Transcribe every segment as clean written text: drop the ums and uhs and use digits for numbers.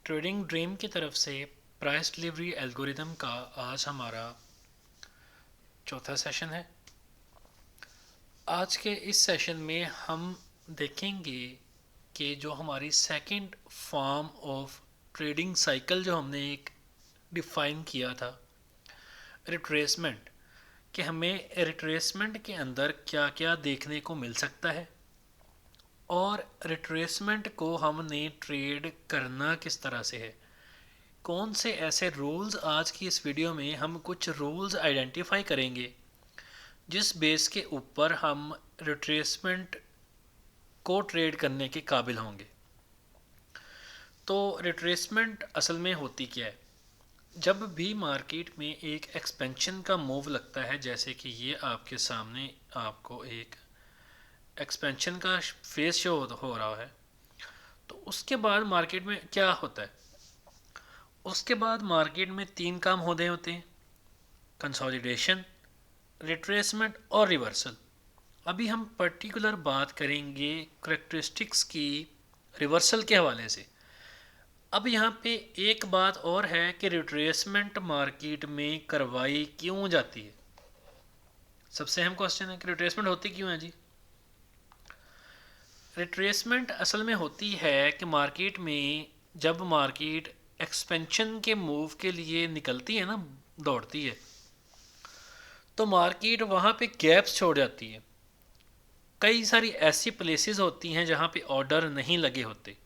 Trading dream की तरफ से प्राइस डिलीवरी एल्गोरिदम का आज हमारा चौथा सेशन है। आज के इस सेशन में हम देखेंगे कि जो हमारी second form of trading cycle जो हमने एक डिफाइन किया था, रिट्रेसमेंट, कि हमें रिट्रेसमेंट के अंदर क्या क्या देखने को मिल सकता है और रिट्रेसमेंट को हमने ट्रेड करना किस तरह से है। कौन से ऐसे रूल्स, आज की इस वीडियो में हम कुछ रूल्स आइडेंटिफाई करेंगे जिस बेस के ऊपर हम रिट्रेसमेंट को ट्रेड करने के काबिल होंगे। तो रिट्रेसमेंट असल में होती क्या है? जब भी मार्केट में एक एक्सपेंशन का मूव लगता है, जैसे कि ये आपके सामने आपको एक एक्सपेंशन का फेस शो हो रहा है, तो उसके बाद मार्केट में क्या होता है? उसके बाद मार्केट में तीन काम होने होते हैं: कंसोलिडेशन, रिट्रेसमेंट और रिवर्सल। अभी हम पर्टिकुलर बात करेंगे करेक्टरिस्टिक्स की रिवर्सल के हवाले से। अब यहाँ पे एक बात और है कि रिट्रेसमेंट मार्केट में करवाई क्यों जाती है। सबसे अहम क्वेश्चन है कि रिट्रेसमेंट होती क्यों है जी। रिट्रेसमेंट असल में होती है कि मार्केट में जब मार्केट एक्सपेंशन के मूव के लिए निकलती है ना, दौड़ती है, तो मार्केट वहाँ पे गैप्स छोड़ जाती है। कई सारी ऐसी प्लेसेस होती हैं जहाँ पे ऑर्डर नहीं लगे होते,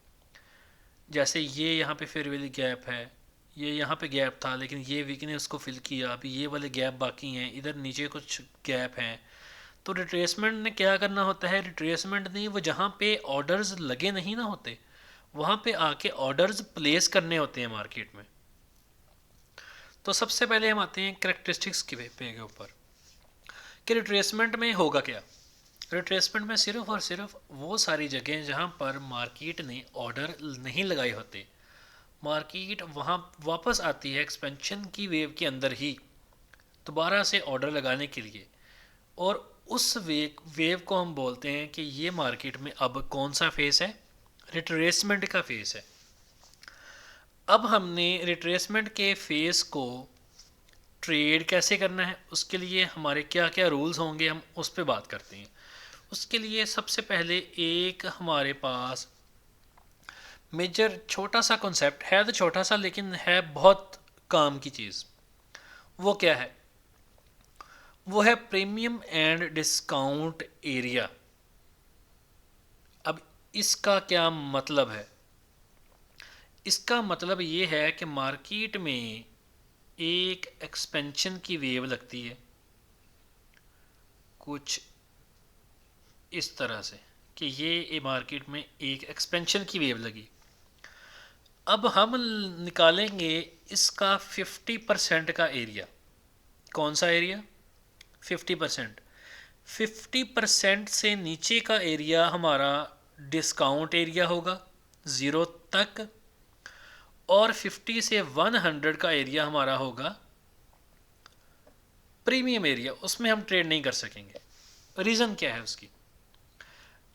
जैसे ये यहाँ पे फेयर वैल्यू गैप है, ये यहाँ पे गैप था लेकिन ये वीकनेस को फिल किया, अभी ये वाले गैप बाकी हैं, इधर नीचे कुछ गैप हैं। तो रिट्रेसमेंट ने क्या करना होता है? रिट्रेसमेंट ने वो जहाँ पे ऑर्डर्स लगे नहीं ना होते, वहाँ पे आके ऑर्डर्स प्लेस करने होते हैं मार्केट में। तो सबसे पहले हम आते हैं करेक्टरिस्टिक्स के ऊपर कि रिट्रेसमेंट में होगा क्या। रिट्रेसमेंट में सिर्फ और सिर्फ वो सारी जगह जहाँ पर मार्केट ने ऑर्डर नहीं लगाए होते, मार्केट वहाँ वापस आती है एक्सपेंशन की वेव के अंदर ही दोबारा से ऑर्डर लगाने के लिए, और उस वेव को हम बोलते हैं कि ये मार्केट में अब कौन सा फेस है? रिट्रेसमेंट का फेस है। अब हमने रिट्रेसमेंट के फेस को ट्रेड कैसे करना है, उसके लिए हमारे क्या क्या रूल्स होंगे, हम उस पर बात करते हैं। उसके लिए सबसे पहले एक हमारे पास मेजर छोटा सा कॉन्सेप्ट है, तो छोटा सा लेकिन है बहुत काम की चीज़। वो क्या है? वो है प्रीमियम एंड डिस्काउंट एरिया। अब इसका क्या मतलब है? इसका मतलब ये है कि मार्केट में एक एक्सपेंशन की वेव लगती है कुछ इस तरह से कि ये मार्केट में एक एक्सपेंशन की वेव लगी। अब हम निकालेंगे इसका 50% का एरिया। कौन सा एरिया? 50%। 50% से नीचे का एरिया हमारा डिस्काउंट एरिया होगा, ज़ीरो तक, और 50 से 100 का एरिया हमारा होगा प्रीमियम एरिया। उसमें हम ट्रेड नहीं कर सकेंगे। रीज़न क्या है उसकी?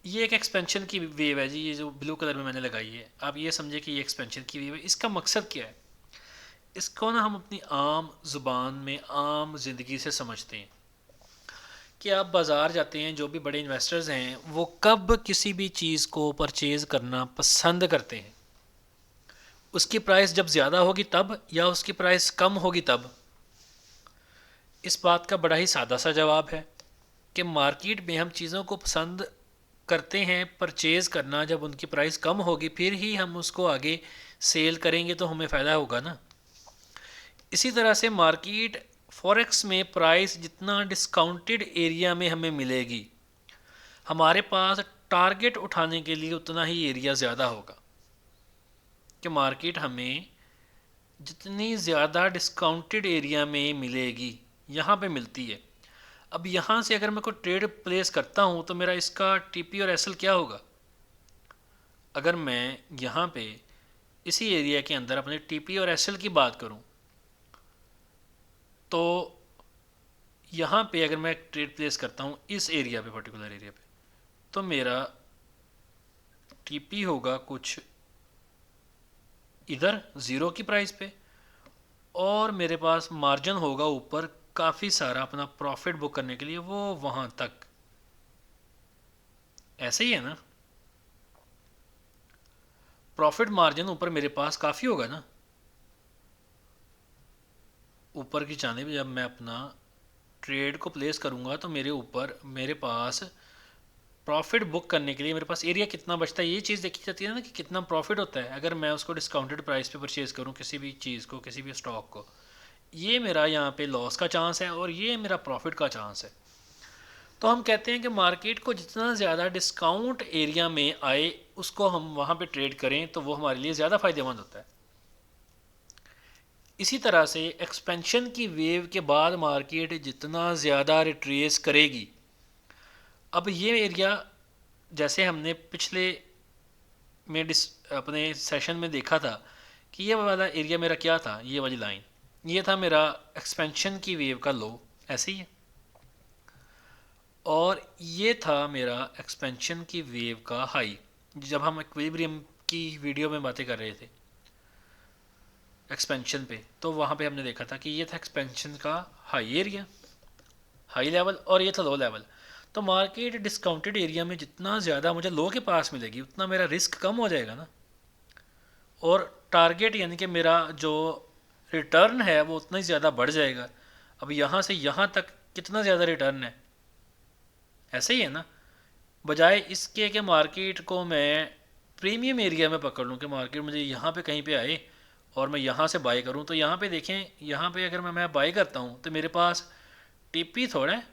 ये एक एक्सपेंशन की वेव है जी, ये जो ब्लू कलर में मैंने लगाई है, आप ये समझे कि ये एक्सपेंशन की वेव है। इसका मकसद क्या है? इसको ना हम अपनी आम ज़ुबान में, आम ज़िंदगी से समझते हैं कि आप बाज़ार जाते हैं, जो भी बड़े इन्वेस्टर्स हैं वो कब किसी भी चीज़ को परचेज़ करना पसंद करते हैं? उसकी प्राइस जब ज़्यादा होगी तब, या उसकी प्राइस कम होगी तब? इस बात का बड़ा ही सादा सा जवाब है कि मार्केट में हम चीज़ों को पसंद करते हैं परचेज़ करना जब उनकी प्राइस कम होगी, फिर ही हम उसको आगे सेल करेंगे तो हमें फ़ायदा होगा ना। इसी तरह से मार्केट फॉरेक्स में प्राइस जितना डिस्काउंटेड एरिया में हमें मिलेगी, हमारे पास टारगेट उठाने के लिए उतना ही एरिया ज़्यादा होगा कि मार्केट हमें जितनी ज़्यादा डिस्काउंटेड एरिया में मिलेगी, यहाँ पे मिलती है। अब यहाँ से अगर मैं कोई ट्रेड प्लेस करता हूँ तो मेरा इसका टीपी और एसएल क्या होगा? अगर मैं यहाँ पे इसी एरिया के अंदर अपने टीपी और एसएल की बात करूँ, तो यहाँ पे अगर मैं ट्रेड प्लेस करता हूँ इस एरिया पे, पर्टिकुलर एरिया पे, तो मेरा टीपी होगा कुछ इधर ज़ीरो की प्राइस पे, और मेरे पास मार्जिन होगा ऊपर काफ़ी सारा अपना प्रॉफिट बुक करने के लिए, वो वहाँ तक। ऐसे ही है ना, प्रॉफिट मार्जिन ऊपर मेरे पास काफ़ी होगा ना। ऊपर की जानिब जब मैं अपना ट्रेड को प्लेस करूँगा तो मेरे ऊपर मेरे पास प्रॉफिट बुक करने के लिए मेरे पास एरिया कितना बचता है, ये चीज़ देखी जाती है ना, कि कितना प्रॉफिट होता है अगर मैं उसको डिस्काउंटेड प्राइस पे परचेज़ करूँ किसी भी चीज़ को, किसी भी स्टॉक को। ये मेरा यहाँ पे लॉस का चांस है और ये मेरा प्रॉफिट का चांस है। तो हम कहते हैं कि मार्केट को जितना ज़्यादा डिस्काउंट एरिया में आए उसको हम वहाँ पे ट्रेड करें तो वो हमारे लिए ज़्यादा फ़ायदेमंद होता है। इसी तरह से एक्सपेंशन की वेव के बाद मार्केट जितना ज़्यादा रिट्रेस करेगी, अब ये एरिया जैसे हमने पिछले में अपने सेशन में देखा था कि ये वाला एरिया मेरा क्या था, ये वाली लाइन, ये था मेरा एक्सपेंशन की वेव का लो, ऐसे ही है। और ये था मेरा एक्सपेंशन की वेव का हाई, जब हम इक्विलिब्रियम की वीडियो में बातें कर रहे थे एक्सपेंशन पे, तो वहाँ पे हमने देखा था कि ये था एक्सपेंशन का हाई एरिया, हाई लेवल, और ये था लो लेवल। तो मार्केट डिस्काउंटेड एरिया में जितना ज़्यादा मुझे लो के पास मिलेगी उतना मेरा रिस्क कम हो जाएगा ना, और टारगेट यानी कि मेरा जो रिटर्न है वो उतना ही ज़्यादा बढ़ जाएगा। अब यहाँ से यहाँ तक कितना ज़्यादा रिटर्न है, ऐसे ही है ना। बजाय इसके कि मार्केट को मैं प्रीमियम एरिया में पकड़ लूँ कि मार्केट मुझे यहाँ पे कहीं पे आए और मैं यहाँ से बाई करूँ, तो यहाँ पे देखें, यहाँ पे अगर मैं बाई करता हूँ तो मेरे पास टीपी थोड़ा है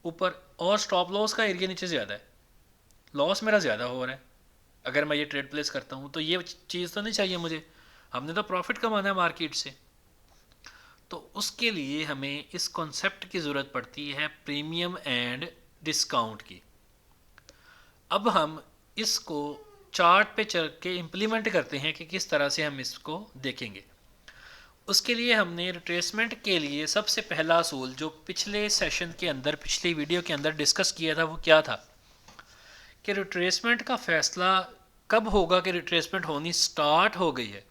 ऊपर और स्टॉप लॉस का एरिया नीचे ज़्यादा है, लॉस मेरा ज़्यादा हो रहा है अगर मैं ये ट्रेड प्लेस करता हूँ। तो ये चीज़ तो नहीं चाहिए मुझे, हमने तो प्रॉफिट कमाना है मार्केट से। तो उसके लिए हमें इस कॉन्सेप्ट की ज़रूरत पड़ती है प्रीमियम एंड डिस्काउंट की। अब हम इसको चार्ट पे चल के इम्प्लीमेंट करते हैं कि किस तरह से हम इसको देखेंगे। उसके लिए हमने रिट्रेसमेंट के लिए सबसे पहला असूल जो पिछले सेशन के अंदर, पिछली वीडियो के अंदर डिस्कस किया था, वो क्या था कि रिट्रेसमेंट का फैसला कब होगा कि रिट्रेसमेंट होनी स्टार्ट हो गई है।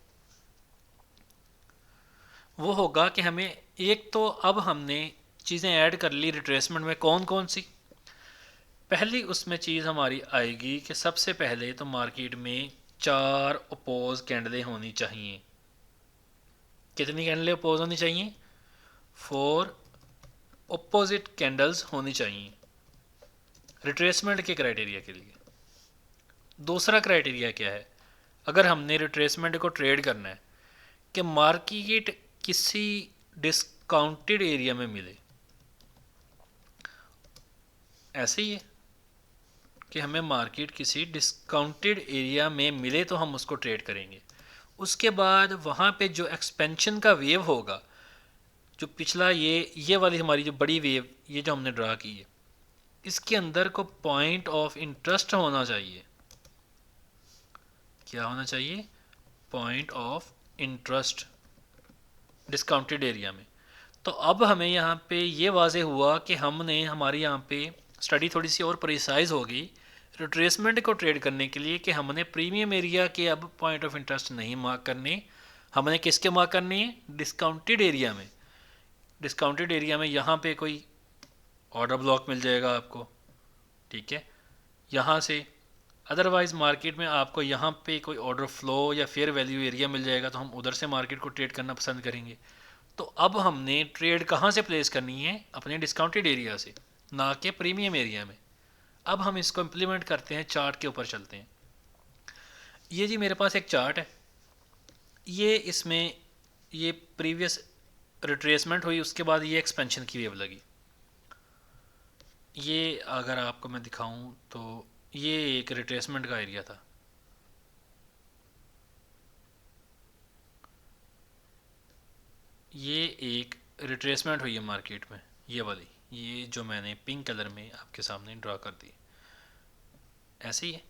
वो होगा कि हमें एक तो अब हमने चीज़ें ऐड कर ली रिट्रेसमेंट में, कौन कौन सी। पहली उसमें चीज़ हमारी आएगी कि सबसे पहले तो मार्केट में 4 अपोज कैंडलें होनी चाहिए। कितनी कैंडलें अपोज होनी चाहिए? 4 अपोजिट कैंडल्स होनी चाहिए रिट्रेसमेंट के क्राइटेरिया के लिए। दूसरा क्राइटेरिया क्या है, अगर हमने रिट्रेसमेंट को ट्रेड करना है कि मार्केट किसी डिस्काउंटेड एरिया में मिले, ऐसे ही है कि हमें मार्केट किसी डिस्काउंटेड एरिया में मिले तो हम उसको ट्रेड करेंगे। उसके बाद वहाँ पे जो एक्सपेंशन का वेव होगा, जो पिछला ये वाली हमारी जो बड़ी वेव ये जो हमने ड्रा की है, इसके अंदर को पॉइंट ऑफ इंटरेस्ट होना चाहिए। क्या होना चाहिए? Point of interest discounted area में। तो अब हमें यहाँ पे ये वाजे हुआ कि हमने हमारी यहाँ पे स्टडी थोड़ी सी और प्रिसाइज होगी रिट्रेसमेंट को ट्रेड करने के लिए कि हमने प्रीमियम एरिया के अब पॉइंट ऑफ इंटरेस्ट नहीं मार्क करने, हमने किसके मार्क करनी है? डिस्काउंटेड एरिया में। डिस्काउंटेड एरिया में यहाँ पे कोई ऑर्डर ब्लॉक मिल जाएगा आपको, ठीक है, यहाँ से। अदरवाइज़ मार्केट में आपको यहाँ पे कोई ऑर्डर फ्लो या फेयर वैल्यू एरिया मिल जाएगा तो हम उधर से मार्केट को ट्रेड करना पसंद करेंगे। तो अब हमने ट्रेड कहाँ से प्लेस करनी है? अपने डिस्काउंटेड एरिया से, ना कि प्रीमियम एरिया में। अब हम इसको इम्प्लीमेंट करते हैं, चार्ट के ऊपर चलते हैं। ये जी मेरे पास एक चार्ट है, ये इसमें ये प्रीवियस रिट्रेसमेंट हुई, उसके बाद ये एक्सपेंशन की वेव लगी। ये अगर आपको मैं दिखाऊं तो ये एक रिट्रेसमेंट का एरिया था, ये एक रिट्रेसमेंट हुई है मार्केट में, ये वाली, ये जो मैंने पिंक कलर में आपके सामने ड्रा कर दी, ऐसे ही है।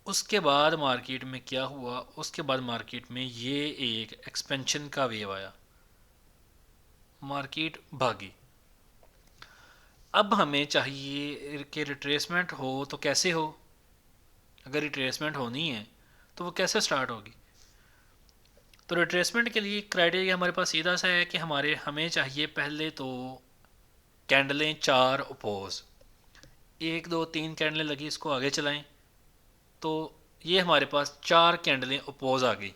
उसके बाद मार्केट में क्या हुआ? उसके बाद मार्केट में ये एक एक्सपेंशन का वेव आया, मार्केट भागी। अब हमें चाहिए कि रिट्रेसमेंट हो तो कैसे हो? अगर रिट्रेसमेंट होनी है तो वो कैसे स्टार्ट होगी? तो रिट्रेसमेंट के लिए क्राइटेरिया हमारे पास सीधा सा है कि हमें चाहिए पहले तो कैंडलें चार अपोज, एक दो तीन कैंडलें लगी, इसको आगे चलाएं तो ये हमारे पास चार कैंडलें अपोज आ गई।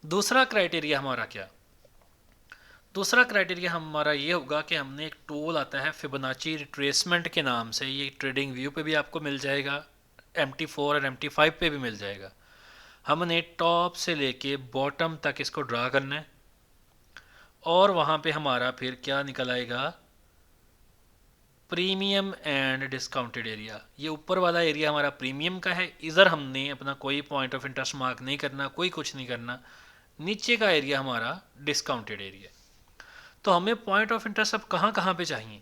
दूसरा क्राइटेरिया हमारा क्या, दूसरा क्राइटेरिया हमारा ये होगा कि हमने एक टूल आता है फिबोनाची रिट्रेसमेंट के नाम से, ये ट्रेडिंग व्यू पे भी आपको मिल जाएगा, MT4 और MT5 पे भी मिल जाएगा। हमने टॉप से लेके बॉटम तक इसको ड्रा करना है और वहाँ पे हमारा फिर क्या निकल आएगा, प्रीमियम एंड डिस्काउंटेड एरिया। ये ऊपर वाला एरिया हमारा प्रीमियम का है, इधर हमने अपना कोई पॉइंट ऑफ इंटरेस्ट मार्क नहीं करना, कोई कुछ नहीं करना। नीचे का एरिया हमारा डिस्काउंटेड एरिया। तो हमें पॉइंट ऑफ इंटरेस्ट अब कहाँ कहाँ पे चाहिए,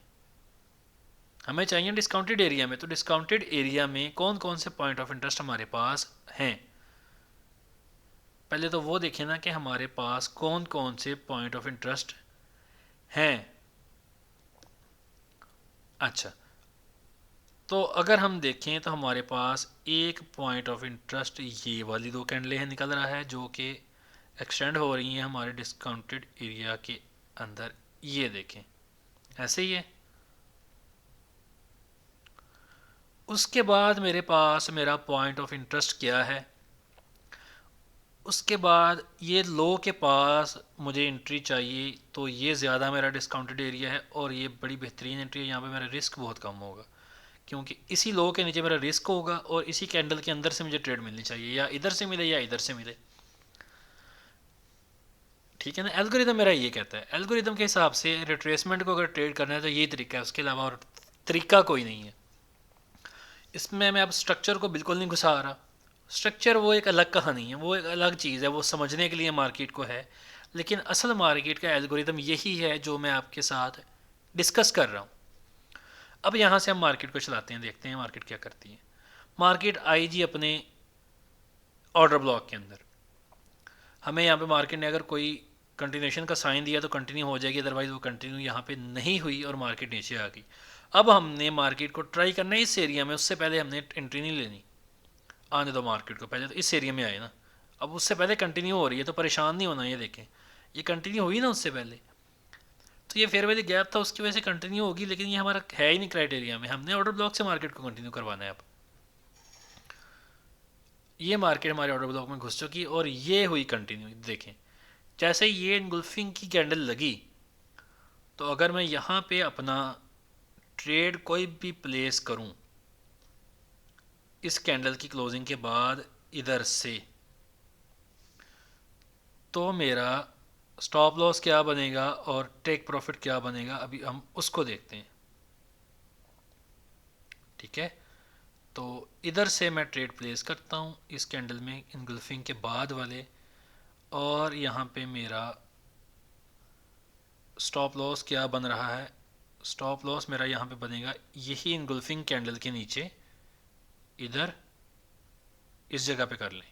हमें चाहिए डिस्काउंटेड एरिया में। तो डिस्काउंटेड एरिया में कौन कौन से पॉइंट ऑफ इंटरेस्ट हमारे पास हैं, पहले तो वो देखें ना कि हमारे पास कौन कौन से पॉइंट ऑफ इंटरेस्ट हैं। अच्छा, तो अगर हम देखें तो हमारे पास एक पॉइंट ऑफ इंटरेस्ट ये वाली दो कैंडलें हैं निकल रहा है, जो कि एक्सटेंड हो रही हैं हमारे डिस्काउंटेड एरिया के अंदर। ये देखें ऐसे ही है। उसके बाद मेरे पास मेरा पॉइंट ऑफ इंटरेस्ट क्या है, उसके बाद ये लो के पास मुझे एंट्री चाहिए, तो ये ज़्यादा मेरा डिस्काउंटेड एरिया है और ये बड़ी बेहतरीन एंट्री है। यहाँ पे मेरा रिस्क बहुत कम होगा क्योंकि इसी लो के नीचे मेरा रिस्क होगा और इसी कैंडल के अंदर से मुझे ट्रेड मिलनी चाहिए, या इधर से मिले या इधर से मिले। ठीक है ना, एल्गोरिदम मेरा ये कहता है। एल्गोरिदम के हिसाब से रिट्रेसमेंट को अगर ट्रेड करना है तो ये तरीका है, उसके अलावा और तरीका कोई नहीं है। इसमें मैं अब स्ट्रक्चर को बिल्कुल नहीं घुसा रहा, स्ट्रक्चर वो एक अलग कहानी है, वो एक अलग चीज़ है, वो समझने के लिए मार्केट को है। लेकिन असल मार्केट का एल्गोरिदम यही है जो मैं आपके साथ डिस्कस कर रहा हूँ। अब यहाँ से हम मार्केट को चलाते हैं, देखते हैं मार्केट क्या करती है। मार्केट आई जी अपने ऑर्डर ब्लॉक के अंदर। हमें यहाँ पे मार्केट ने अगर कोई कंटिन्यूशन का साइन दिया तो कंटिन्यू हो जाएगी, अदरवाइज वो कंटिन्यू यहाँ पे नहीं हुई और मार्केट नीचे आ गई। अब हमने मार्केट को ट्राई करना है इस एरिया में, उससे पहले हमने एंट्री नहीं लेनी, आने दो मार्केट को, पहले तो इस एरिया में आए ना। अब उससे पहले कंटिन्यू हो रही है तो परेशान नहीं होना, ये देखें ये कंटिन्यू हुई ना उससे पहले, तो ये फेयर वैल्यू गैप था उसकी वजह से कंटिन्यू होगी, लेकिन ये हमारा है ही नहीं क्राइटेरिया में। हमने ऑर्डर ब्लॉक से मार्केट को कंटिन्यू करवाना है। अब ये मार्केट हमारे ऑर्डर ब्लॉक में घुस चुकी और ये हुई कंटिन्यू। देखें जैसे ये इनगुल्फिंग की कैंडल लगी, तो अगर मैं यहाँ पे अपना ट्रेड कोई भी प्लेस करूँ इस कैंडल की क्लोजिंग के बाद इधर से, तो मेरा स्टॉप लॉस क्या बनेगा और टेक प्रॉफिट क्या बनेगा, अभी हम उसको देखते हैं। ठीक है, तो इधर से मैं ट्रेड प्लेस करता हूँ इस कैंडल में इनगल्फिंग के बाद वाले, और यहाँ पे मेरा स्टॉप लॉस क्या बन रहा है, स्टॉप लॉस मेरा यहाँ पे बनेगा यही इनगल्फिंग कैंडल के नीचे, इधर इस जगह पे कर लें।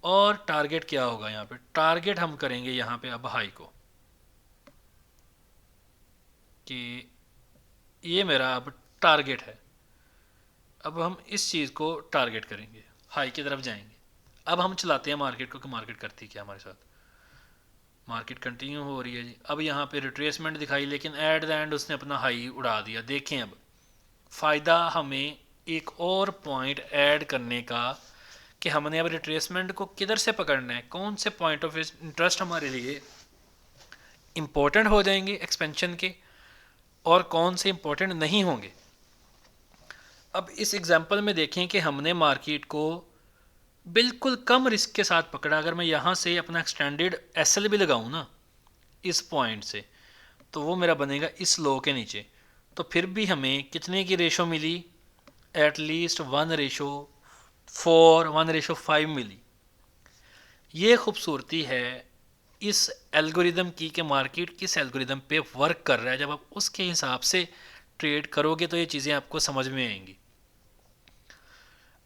और टारगेट क्या होगा यहाँ पे, टारगेट हम करेंगे यहाँ पे अब हाई को, कि ये मेरा अब टारगेट है। अब हम इस चीज़ को टारगेट करेंगे, हाई की तरफ जाएंगे। अब हम चलाते हैं मार्केट को कि मार्केट करती क्या हमारे साथ। मार्केट कंटिन्यू हो रही है जी। अब यहाँ पे रिट्रेसमेंट दिखाई, लेकिन एट द एंड उसने अपना हाई उड़ा दिया। देखें अब फ़ायदा हमें एक और पॉइंट ऐड करने का कि हमने अब रिट्रेसमेंट को किधर से पकड़ना है, कौन से पॉइंट ऑफ इंटरेस्ट हमारे लिए इम्पोर्टेंट हो जाएंगे एक्सपेंशन के और कौन से इम्पोर्टेंट नहीं होंगे। अब इस एग्जांपल में देखें कि हमने मार्केट को बिल्कुल कम रिस्क के साथ पकड़ा। अगर मैं यहाँ से अपना एक्सटेंडेड एसएल भी लगाऊँ ना इस पॉइंट से, तो वो मेरा बनेगा इस लो के नीचे। तो फिर भी हमें कितने की रेशो मिली, एटलीस्ट 1:4 1:5 मिली। ये खूबसूरती है इस एल्गोरिदम की कि मार्केट किस एल्गोरिदम पे वर्क कर रहा है। जब आप उसके हिसाब से ट्रेड करोगे तो ये चीज़ें आपको समझ में आएंगी।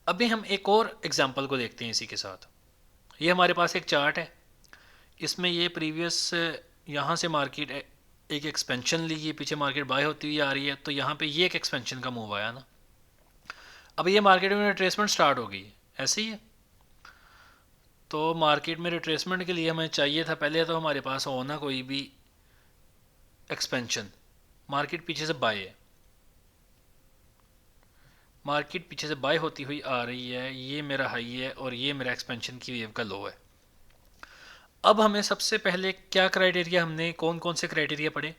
अभी हम एक और एग्जांपल को देखते हैं इसी के साथ। ये हमारे पास एक चार्ट है, इसमें ये प्रीवियस यहाँ से मार्केट एक एक्सपेंशन ली, ये पीछे मार्केट बाय होती हुई आ रही है, तो यहाँ पे ये एक एक्सपेंशन का मूव आया ना। अब ये मार्केट में रिट्रेसमेंट स्टार्ट हो गई है, ऐसे ही है। तो मार्केट में रिट्रेसमेंट के लिए हमें चाहिए था पहले तो हमारे पास हो ना कोई भी एक्सपेंशन। मार्केट पीछे से बाय है, मार्केट पीछे से बाय होती हुई आ रही है, ये मेरा हाई है और ये मेरा एक्सपेंशन की वेव का लो है। अब हमें सबसे पहले क्या क्राइटेरिया, हमने कौन कौन से क्राइटेरिया पढ़े।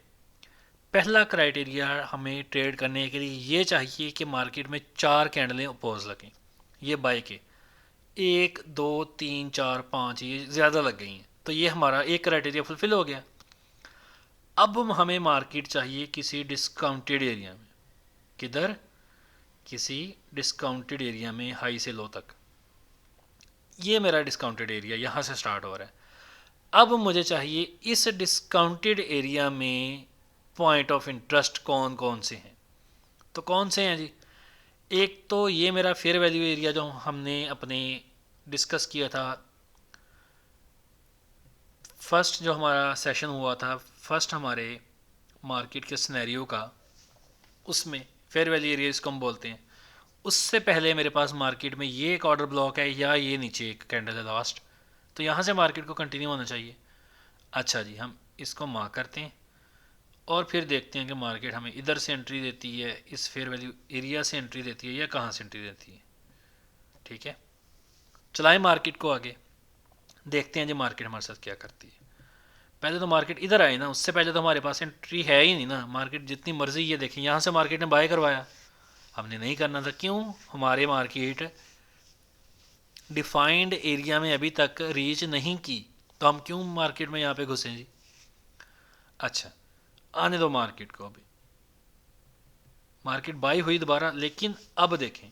पहला क्राइटेरिया हमें ट्रेड करने के लिए ये चाहिए कि मार्केट में 4 कैंडलें अपोज लगें, ये बाय के 1 2 3 4 5 ये ज़्यादा लग गई हैं, तो ये हमारा एक क्राइटेरिया फुलफिल हो गया। अब हमें मार्केट चाहिए किसी डिस्काउंटेड एरिया में, किधर, किसी डिस्काउंटेड एरिया में हाई से लो तक। ये मेरा डिस्काउंटेड एरिया यहाँ से स्टार्ट हो रहा है। अब मुझे चाहिए इस डिस्काउंटेड एरिया में पॉइंट ऑफ इंटरेस्ट कौन कौन से हैं। तो कौन से हैं जी, एक तो ये मेरा फेयर वैल्यू एरिया जो हमने अपने डिस्कस किया था, फर्स्ट जो हमारा सेशन हुआ था, फर्स्ट हमारे मार्केट के सिनेरियो का, उसमें फेयर वैल्यू एरिया इसको हम बोलते हैं। उससे पहले मेरे पास मार्केट में ये एक ऑर्डर ब्लॉक है या ये नीचे एक कैंडल है लास्ट, तो यहाँ से मार्केट को कंटिन्यू होना चाहिए। अच्छा जी, हम इसको मार्क करते हैं और फिर देखते हैं कि मार्केट हमें इधर से एंट्री देती है, इस फेयर वैल्यू एरिया से एंट्री देती है या कहाँ से एंट्री देती है। ठीक है, चलाएं मार्केट को आगे, देखते हैं जी मार्केट हमारे साथ क्या करती है। पहले तो मार्केट इधर आए ना, उससे पहले तो हमारे पास एंट्री है ही नहीं ना। मार्केट जितनी मर्जी, ये देखें यहाँ से मार्केट ने बाय करवाया, हमने नहीं करना था। क्यों, हमारे मार्केट डिफाइंड एरिया में अभी तक रीच नहीं की, तो हम क्यों मार्केट में यहाँ पे घुसे जी। अच्छा, आने दो मार्केट को, अभी मार्केट बाई हुई दोबारा, लेकिन अब देखें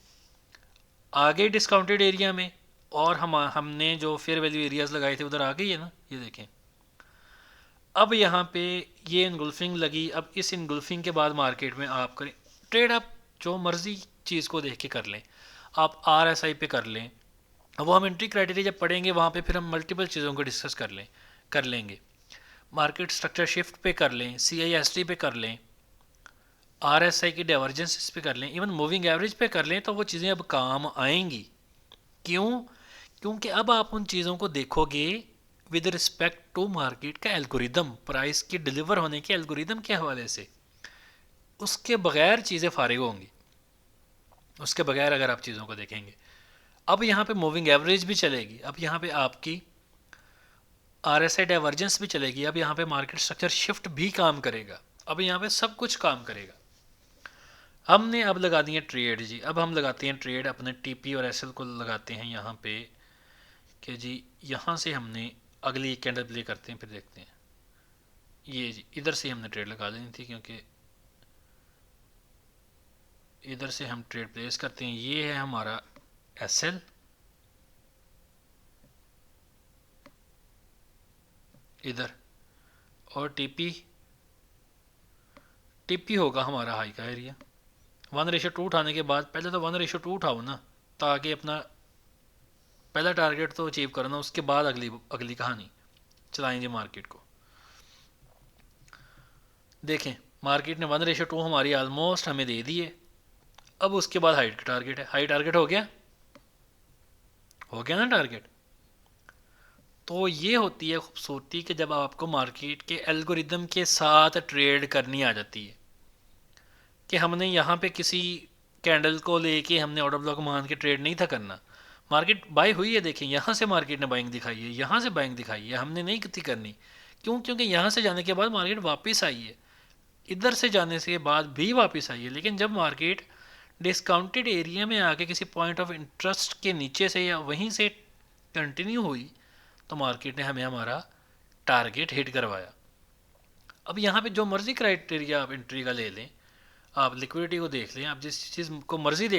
आगे डिस्काउंटेड एरिया में, और हमने जो फेयर वैल्यू एरियाज लगाए थे उधर आ गई है ना, ये देखें। अब यहाँ पे ये इनगुल्फिंग लगी, अब इस इनगुल्फिंग के बाद मार्केट में आप करें ट्रेड, आप जो मर्जी चीज़ को देख के कर लें, आप RSI पे कर लें। अब वो हम एंट्री क्राइटेरिया जब पढ़ेंगे वहाँ पे फिर हम मल्टीपल चीज़ों को डिस्कस कर लेंगे। मार्केट स्ट्रक्चर शिफ्ट पे कर लें, CIST पे कर लें, RSI की डाइवर्जेंस पे कर लें, इवन मूविंग एवरेज पे कर लें, तो वो चीज़ें अब काम आएंगी। क्यों, क्योंकि अब आप उन चीज़ों को देखोगे विद रिस्पेक्ट टू मार्केट का एल्गोरिदम, प्राइस की डिलीवर होने के एल्गोरिदम के हवाले से। उसके बगैर चीज़ें फारिग होंगी, उसके बगैर अगर आप चीज़ों को देखेंगे। अब यहाँ पे मूविंग एवरेज भी चलेगी, अब यहाँ पे आपकी RSI डाइवर्जेंस भी चलेगी, अब यहाँ पे मार्केट स्ट्रक्चर शिफ्ट भी काम करेगा, अब यहाँ पे सब कुछ काम करेगा। हमने अब लगा दिए ट्रेड जी, अब हम लगाते हैं ट्रेड, अपने TP और SL को लगाते हैं यहाँ पे कि जी यहाँ से हमने अगली कैंडल प्ले करते हैं, फिर देखते हैं। ये जी इधर से हमने ट्रेड लगा लेनी थी, क्योंकि इधर से हम ट्रेड प्लेस करते हैं। ये है हमारा SL, इधर, और TP होगा हमारा हाई का एरिया। 1:2 उठाने के बाद, पहले तो 1:2 उठाओ ना, ताकि अपना पहला टारगेट तो अचीव करना, उसके बाद अगली कहानी चलाएंगे मार्केट को। देखें मार्केट ने 1:2 हमारी ऑलमोस्ट हमें दे दी है। अब उसके बाद हाइट का टारगेट है, हाई टारगेट हो गया ना टारगेट। तो ये होती है खूबसूरती कि जब आपको मार्केट के एल्गोरिदम के साथ ट्रेड करनी आ जाती है, कि हमने यहाँ पे किसी कैंडल को लेके हमने ऑर्डर ब्लॉक मान के ट्रेड नहीं था करना। मार्केट बाय हुई है, देखें यहाँ से मार्केट ने बाइंग दिखाई है, यहाँ से बाइंग दिखाई है, हमने नहीं थी करनी। क्यों, क्योंकि यहाँ से जाने के बाद मार्केट वापस आई है, इधर से जाने के बाद भी वापस आई है। लेकिन जब मार्केट डिस्काउंटेड एरिया में आके किसी पॉइंट ऑफ इंटरेस्ट के नीचे से या वहीं से कंटिन्यू हुई, तो मार्केट ने हमें हमारा टारगेट हिट करवाया। अब यहाँ पे जो मर्ज़ी क्राइटेरिया आप एंट्री का ले लें, आप लिक्विडिटी को देख लें, आप जिस चीज़ को मर्ज़ी देख